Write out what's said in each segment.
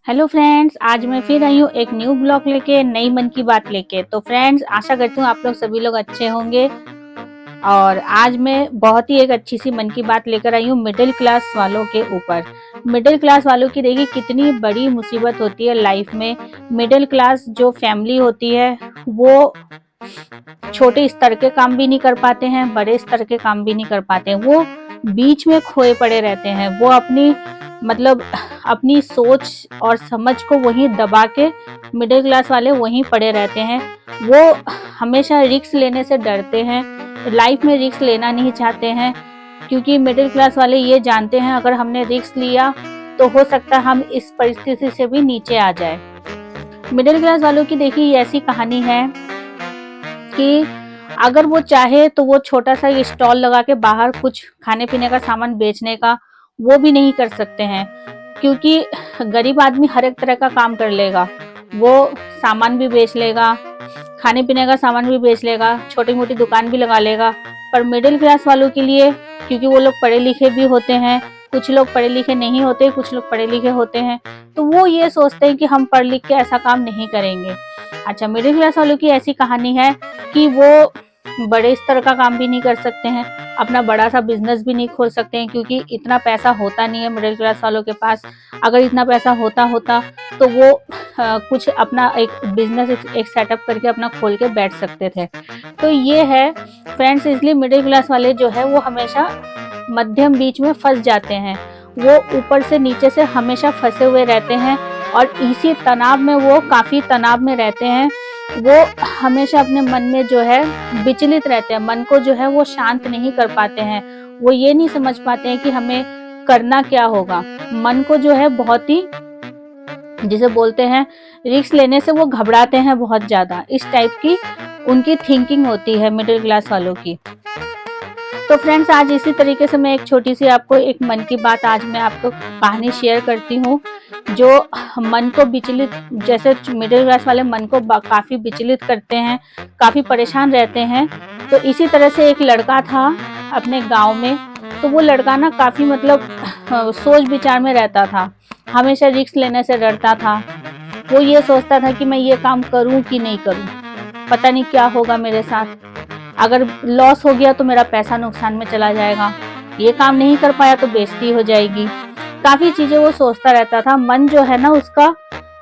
Hello friends, आज मैं फिर आई हूँ एक न्यू ब्लॉग लेके, नई मन की बात लेके। तो फ्रेंड्स, आशा करती हूँ आप लोग सभी लोग अच्छे होंगे। और आज मैं बहुत ही एक अच्छी सी मन की बात लेकर आई हूँ मिडिल क्लास वालों के ऊपर। मिडिल क्लास वालों की देखिए कितनी बड़ी मुसीबत होती है लाइफ में। मिडिल क्लास जो फैमिली होती है वो छोटे स्तर के काम भी नहीं कर पाते हैं, बड़े स्तर के काम भी नहीं कर पाते हैं, वो बीच में खोए पड़े रहते हैं। वो अपनी सोच और समझ को वहीं दबा के मिडिल क्लास वाले वहीं पड़े रहते हैं। वो हमेशा रिस्क लेने से डरते हैं, लाइफ में रिस्क लेना नहीं चाहते हैं, क्योंकि मिडिल क्लास वाले ये जानते हैं अगर हमने रिस्क लिया तो हो सकता है हम इस परिस्थिति से भी नीचे आ जाए। मिडिल क्लास वालों की देखिए ऐसी कहानी है कि अगर वो चाहे तो वो छोटा सा स्टॉल लगा के बाहर कुछ खाने पीने का सामान बेचने का वो भी नहीं कर सकते हैं, क्योंकि गरीब आदमी हर एक तरह का काम कर लेगा। वो सामान भी बेच लेगा, खाने पीने का सामान भी बेच लेगा, छोटी मोटी दुकान भी लगा लेगा। पर मिडिल क्लास वालों के लिए, क्योंकि वो लोग पढ़े लिखे भी होते हैं, कुछ लोग पढ़े लिखे नहीं होते, कुछ लोग पढ़े लिखे होते हैं, तो वो ये सोचते हैं कि हम पढ़ लिख के ऐसा काम नहीं करेंगे। अच्छा, मिडिल क्लास वालों की ऐसी कहानी है कि वो बड़े स्तर का काम भी नहीं कर सकते हैं, अपना बड़ा सा बिजनेस भी नहीं खोल सकते हैं, क्योंकि इतना पैसा होता नहीं है मिडिल क्लास वालों के पास। अगर इतना पैसा होता तो वो कुछ अपना एक बिजनेस एक सेटअप करके अपना खोल के बैठ सकते थे। तो ये है फ्रेंड्स, इसलिए मिडिल क्लास वाले जो है वो हमेशा मध्यम बीच में फंस जाते हैं। वो ऊपर से नीचे से हमेशा फंसे हुए रहते हैं और इसी तनाव में वो काफी तनाव में रहते हैं। वो हमेशा अपने मन में जो है विचलित रहते हैं, मन को जो है वो शांत नहीं कर पाते हैं। वो ये नहीं समझ पाते हैं कि हमें करना क्या होगा। मन को जो है बहुत ही, जिसे बोलते हैं, रिस्क लेने से वो घबराते हैं बहुत ज्यादा। इस टाइप की उनकी थिंकिंग होती है मिडिल क्लास वालों की। तो फ्रेंड्स, आज इसी तरीके से मैं एक छोटी सी आपको एक मन की बात आज मैं आपको कहानी शेयर करती हूँ, जो मन को विचलित, जैसे मिडिल क्लास वाले मन को काफी विचलित करते हैं, काफी परेशान रहते हैं। तो इसी तरह से एक लड़का था अपने गांव में। तो वो लड़का ना काफी सोच विचार में रहता था, हमेशा रिस्क लेने से डरता था। वो ये सोचता था कि मैं ये काम करूं कि नहीं करूं, पता नहीं क्या होगा मेरे साथ, अगर लॉस हो गया तो मेरा पैसा नुकसान में चला जाएगा, ये काम नहीं कर पाया तो बेइज्जती हो जाएगी। काफी चीजें वो सोचता रहता था। मन जो है ना उसका,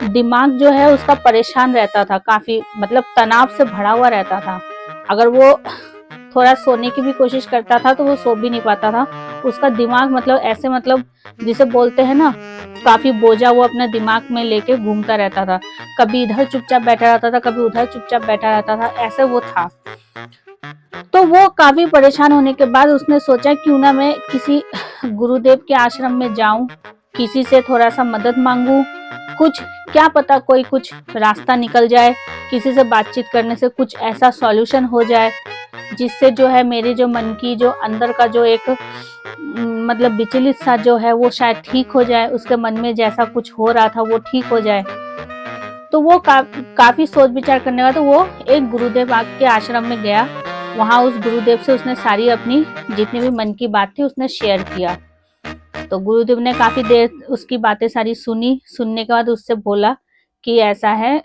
दिमाग जो है उसका परेशान रहता था, काफी तनाव से भरा हुआ रहता था। अगर वो थोड़ा सोने की भी कोशिश करता था तो वो सो भी नहीं पाता था। उसका दिमाग ऐसे जिसे बोलते हैं ना, काफी बोझा वो अपने दिमाग में लेके घूमता रहता था। कभी इधर चुपचाप बैठा रहता था, कभी उधर चुपचाप बैठा रहता था, ऐसे वो था। तो वो काफी परेशान होने के बाद उसने सोचा क्यों ना मैं किसी गुरुदेव के आश्रम में जाऊं, किसी से थोड़ा सा मदद मांगू, कुछ क्या पता कोई कुछ रास्ता निकल जाए, किसी से बातचीत करने से कुछ ऐसा सॉल्यूशन हो जाए जिससे जो है मेरे जो मन की जो अंदर का जो एक विचलित सा जो है वो शायद ठीक हो जाए, उसके मन में जैसा कुछ हो रहा था वो ठीक हो जाए। तो वो काफी सोच विचार करने का, तो वो एक गुरुदेव के आश्रम में गया। वहां उस गुरुदेव से उसने सारी अपनी जितनी भी मन की बात थी उसने शेयर किया। तो गुरुदेव ने काफी देर उसकी बातें सारी सुनी। सुनने के बाद उससे बोला कि ऐसा है,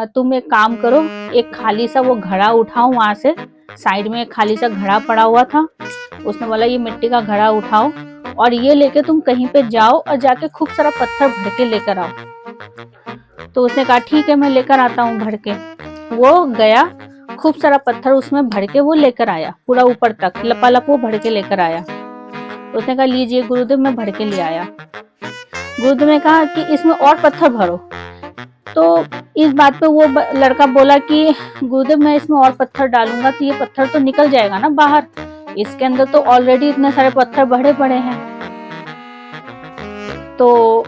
तुम एक काम करो, एक खाली सा वो घड़ा उठाओ, वहां से साइड में एक खाली सा घड़ा पड़ा हुआ था। उसने बोला ये मिट्टी का घड़ा उठाओ और ये लेके तुम कहीं पे जाओ और जाके खूब सारा पत्थर भर के लेकर आओ। तो उसने कहा ठीक है, मैं लेकर आता हूँ भर के। वो गया, खूब सारा पत्थर उसमें भर के वो लेकर आया, पूरा ऊपर तक लपालप वो भर के लेकर आया। तो उसने कहा लीजिए गुरुदेव, मैं भर के ले आया। गुरुदेव ने कहा कि इसमें और पत्थर भरो। तो इस बात पे वो लड़का बोला कि गुरुदेव मैं इसमें और पत्थर डालूंगा तो ये पत्थर तो निकल जाएगा ना बाहर, इसके अंदर तो ऑलरेडी इतने सारे पत्थर भरे पड़े हैं। तो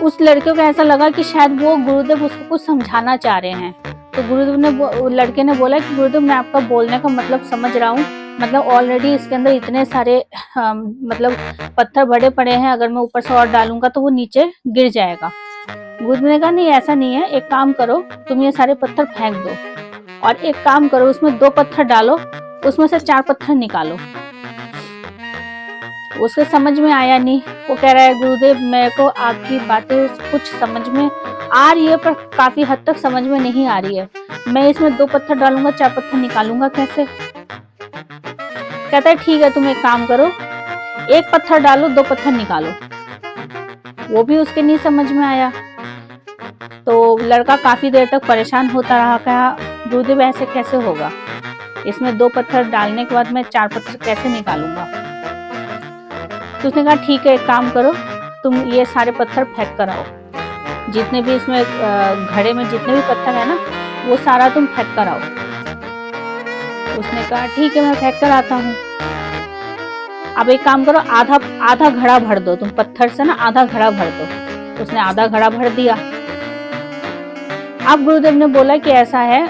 उस लड़के को ऐसा लगा कि शायद वो गुरुदेव उसको कुछ समझाना चाह रहे हैं। तो गुरुदेव ने, लड़के ने बोला कि गुरुदेव मैं आपका बोलने का मतलब समझ रहा हूँ, ऑलरेडी इसके अंदर इतने सारे पत्थर भरे पड़े हैं, अगर मैं ऊपर से और डालूंगा तो वो नीचे गिर जाएगा। गुरुदेव ने कहा नहीं ऐसा नहीं है, एक काम करो, तुम ये सारे पत्थर फेंक दो और एक काम करो उसमें 2 पत्थर डालो, उसमें से 4 पत्थर निकालो। उसके समझ में आया नहीं। वो कह रहा है गुरुदेव मेरे को आपकी बातें कुछ समझ में आ रही है पर काफी हद तक समझ में नहीं आ रही है। मैं इसमें 2 पत्थर डालूंगा 4 पत्थर निकालूंगा कैसे? कहता है ठीक है तुम एक काम करो, 1 पत्थर डालो 2 पत्थर निकालो। वो भी उसके नहीं समझ में आया। तो लड़का काफी देर तक परेशान होता रहा, कहा गुरुदेव ऐसे कैसे होगा, इसमें 2 पत्थर डालने के बाद मैं 4 पत्थर कैसे निकालूंगा? तो उसने कहा ठीक है एक काम करो, तुम ये सारे पत्थर फेंक कर आओ, जितने भी इसमें घड़े में जितने भी पत्थर है ना वो सारा तुम फेंक कर आओ। उसने कहा ठीक है मैं फेंक कर आता हूँ। अब एक काम करो, आधा घड़ा भर दो, तुम पत्थर से ना आधा घड़ा भर दो। उसने आधा घड़ा भर दिया। अब गुरुदेव ने बोला कि ऐसा है,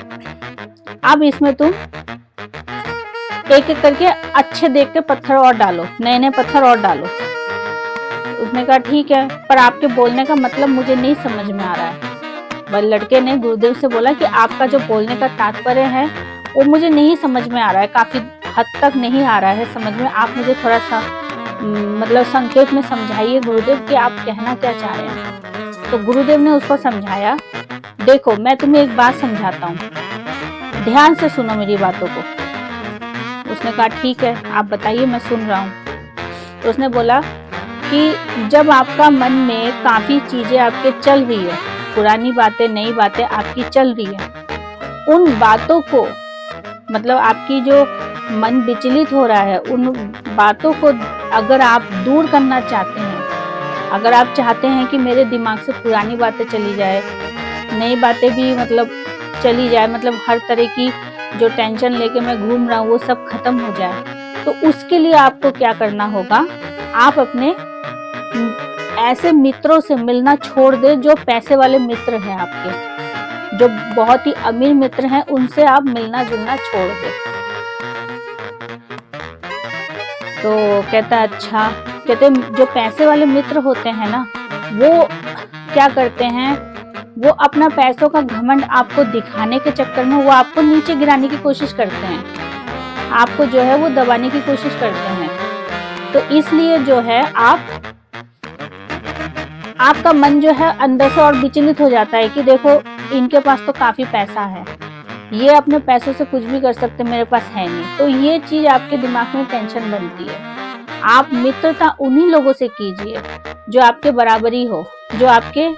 अब इसमें तुम एक एक करके अच्छे देख के पत्थर और डालो, नए नए पत्थर और डालो। उसने कहा ठीक है, पर आपके बोलने का मतलब मुझे नहीं समझ में आ रहा है। वह लड़के ने गुरुदेव से बोला कि आपका जो बोलने का तात्पर्य है वो मुझे नहीं समझ में आ रहा है, काफी हद तक नहीं आ रहा है समझ में, आप मुझे थोड़ा सा मतलब संकेत में समझाइए गुरुदेव कि आप कहना क्या चाह रहे हैं। तो गुरुदेव ने उसको समझाया, देखो मैं तुम्हें एक बात समझाता हूँ, ध्यान से सुनो मेरी बातों को। उसने कहा ठीक है आप बताइए मैं सुन रहा हूँ। तो उसने बोला कि जब आपका मन में काफी चीजें आपके चल रही है, पुरानी बातें नई बातें आपकी चल रही है, उन बातों को मतलब आपकी जो मन विचलित हो रहा है उन बातों को अगर आप दूर करना चाहते हैं, अगर आप चाहते हैं कि मेरे दिमाग से पुरानी बातें चली जाए, नई बातें भी मतलब चली जाए, मतलब हर तरह की जो टेंशन लेके मैं घूम रहा हूँ वो सब खत्म हो जाए, तो उसके लिए आपको क्या करना होगा, आप अपने ऐसे मित्रों से मिलना छोड़ दे जो पैसे वाले मित्र हैं आपके, जो बहुत ही अमीर मित्र हैं उनसे आप मिलना जुलना छोड़ दे। तो कहता है अच्छा, कहते जो पैसे वाले मित्र होते हैं ना वो क्या करते हैं, वो अपना पैसों का घमंड आपको दिखाने के चक्कर में वो आपको नीचे गिराने की कोशिश करते हैं, आपको जो है वो दबाने की कोशिश करते हैं। तो इसलिए जो है आपका मन जो है अंदर से और विचलित हो जाता है कि देखो इनके पास तो काफी पैसा है, ये अपने पैसों से कुछ भी कर सकते, मेरे पास है नहीं। तो ये चीज आपके दिमाग में टेंशन बनती है। आप मित्रता उन्हीं लोगों से कीजिए जो आपके बराबरी हो, जो आपके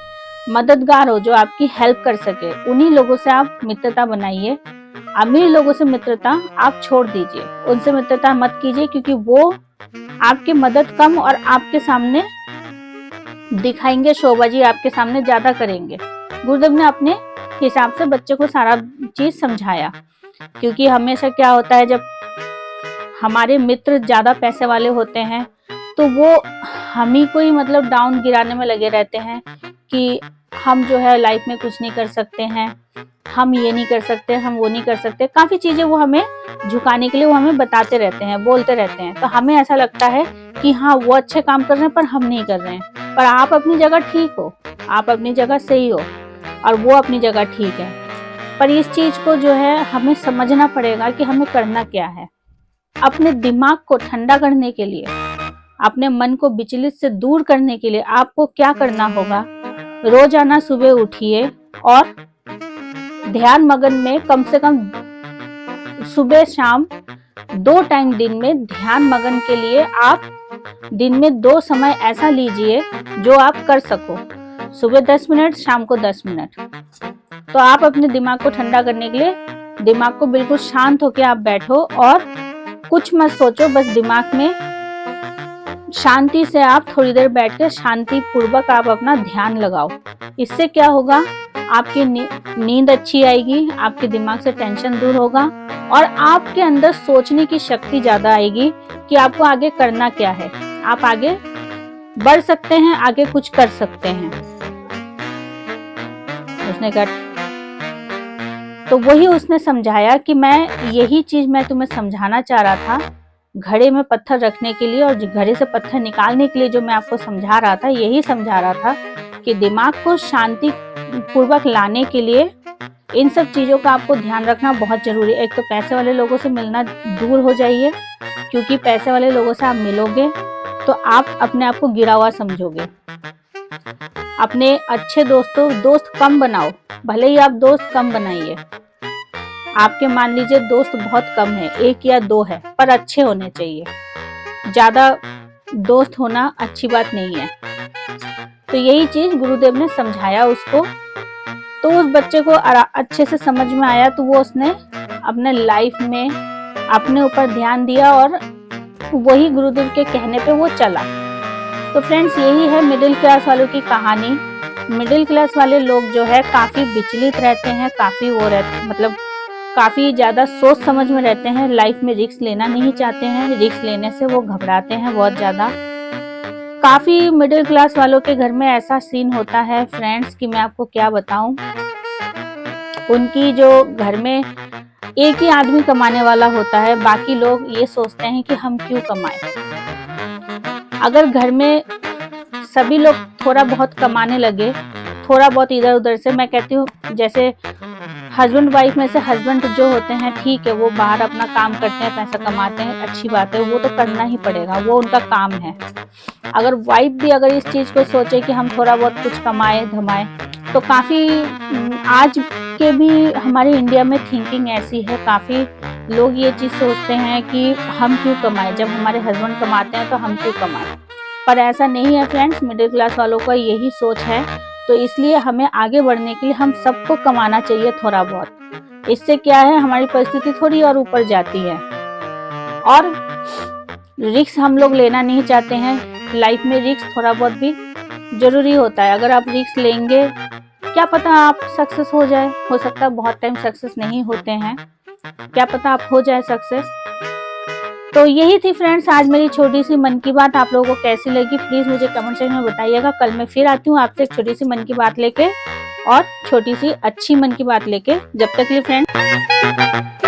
मददगार हो, जो आपकी हेल्प कर सके, उन्हीं लोगों से आप मित्रता बनाइए। अमीर लोगों से मित्रता आप छोड़ दीजिए, उनसे मित्रता मत कीजिए, क्योंकि वो आपकी मदद कम और आपके सामने दिखाएंगे, शोबाजी आपके सामने ज्यादा करेंगे। गुरुदेव ने अपने हिसाब से बच्चे को सारा चीज समझाया, क्योंकि हमेशा क्या होता है जब हमारे मित्र ज्यादा पैसे वाले होते हैं तो वो हम ही को ही मतलब डाउन गिराने में लगे रहते हैं कि हम जो है लाइफ में कुछ नहीं कर सकते हैं, हम ये नहीं कर सकते, हम वो नहीं कर सकते, काफी चीजें वो हमें झुकाने के लिए वो हमें बताते रहते हैं, बोलते रहते हैं। तो हमें ऐसा लगता है कि हाँ वो अच्छे काम कर रहे हैं पर हम नहीं कर रहे हैं। पर आप अपनी जगह ठीक हो, आप अपनी जगह सही हो और वो अपनी जगह ठीक है। पर इस चीज को जो है हमें समझना पड़ेगा कि हमें करना क्या है। अपने दिमाग को ठंडा करने के लिए, अपने मन को विचलित से दूर करने के लिए आपको क्या करना होगा, रोजाना सुबह उठिए और ध्यान मगन में कम से कम सुबह शाम 2 टाइम दिन में ध्यान मगन के लिए आप दिन में 2 समय ऐसा लीजिए जो आप कर सको, सुबह 10 मिनट, शाम को 10 मिनट। तो आप अपने दिमाग को ठंडा करने के लिए दिमाग को बिल्कुल शांत होकर आप बैठो और कुछ मत सोचो, बस दिमाग में शांति से आप थोड़ी देर बैठ कर शांति पूर्वक आप अपना ध्यान लगाओ। इससे क्या होगा, आपकी नींद अच्छी आएगी, आपके दिमाग से टेंशन दूर होगा और आपके अंदर सोचने की शक्ति ज्यादा आएगी कि आपको आगे करना क्या है, आप आगे बढ़ सकते हैं, आगे कुछ कर सकते हैं। उसने कहा, तो वही उसने समझाया कि मैं यही चीज मैं तुम्हें समझाना चाह रहा था, घड़े में पत्थर रखने के लिए और घड़े से पत्थर निकालने के लिए जो मैं आपको समझा रहा था, यही समझा रहा था कि दिमाग को शांति पूर्वक लाने के लिए इन सब चीजों का आपको ध्यान रखना बहुत जरूरी है। एक तो पैसे वाले लोगों से मिलना दूर हो जाइए, क्योंकि पैसे वाले लोगों से आप मिलोगे तो आप अपने आप को गिरा हुआ समझोगे। अपने अच्छे दोस्त कम बनाओ, भले ही आप दोस्त कम बनाइए। आपके मान लीजिए दोस्त बहुत कम है, 1 या 2 है, पर अच्छे होने चाहिए। ज्यादा दोस्त होना अच्छी बात नहीं है। तो यही चीज गुरुदेव ने समझाया उसको, तो उस बच्चे को अच्छे से समझ में आया, तो वो उसने अपने लाइफ में अपने ऊपर ध्यान दिया और वही गुरुदेव के कहने पे वो चला। तो फ्रेंड्स, यही है मिडिल क्लास वालों की कहानी। मिडिल क्लास वाले लोग जो है काफी विचलित रहते हैं, काफी वो रहते मतलब काफी ज्यादा सोच समझ में रहते हैं, लाइफ में रिस्क लेना नहीं चाहते हैं, रिस्क लेने से वो घबराते हैं बहुत ज्यादा। काफी मिडिल क्लास वालों के घर में ऐसा सीन होता है फ्रेंड्स कि मैं आपको क्या बताऊं। उनकी जो घर में एक ही आदमी कमाने वाला होता है, बाकी लोग ये सोचते हैं कि हम क्यों कमाएं। अगर घर में सभी लोग थोड़ा बहुत कमाने लगे, थोड़ा बहुत इधर उधर से, मैं कहती हूँ जैसे हस्बैंड वाइफ में से हस्बैंड जो होते हैं ठीक है, वो बाहर अपना काम करते हैं, पैसा कमाते हैं, अच्छी बात है, वो तो करना ही पड़ेगा, वो उनका काम है। अगर वाइफ भी अगर इस चीज को सोचे कि हम थोड़ा बहुत कुछ कमाए धमाए, तो काफी आज के भी हमारे इंडिया में थिंकिंग ऐसी है, काफी लोग ये चीज सोचते हैं कि हम क्यों कमाएं, जब हमारे हस्बैंड कमाते हैं तो हम क्यों कमाएं। पर ऐसा नहीं है फ्रेंड्स, मिडिल क्लास वालों का यही सोच है। तो इसलिए हमें आगे बढ़ने के लिए हम सबको कमाना चाहिए थोड़ा बहुत। इससे क्या है, हमारी परिस्थिति थोड़ी और ऊपर जाती है। और रिस्क हम लोग लेना नहीं चाहते हैं, लाइफ में रिस्क थोड़ा बहुत भी जरूरी होता है। अगर आप रिस्क लेंगे, क्या पता आप सक्सेस हो जाए, हो सकता है बहुत टाइम सक्सेस नहीं होते हैं, क्या पता आप हो जाए सक्सेस। तो यही थी फ्रेंड्स आज मेरी छोटी सी मन की बात। आप लोगों को कैसी लगी प्लीज मुझे कमेंट सेक्शन में बताइएगा। कल मैं फिर आती हूँ आपसे एक छोटी सी मन की बात लेके, और छोटी सी अच्छी मन की बात लेके। जब तक के लिए फ्रेंड्स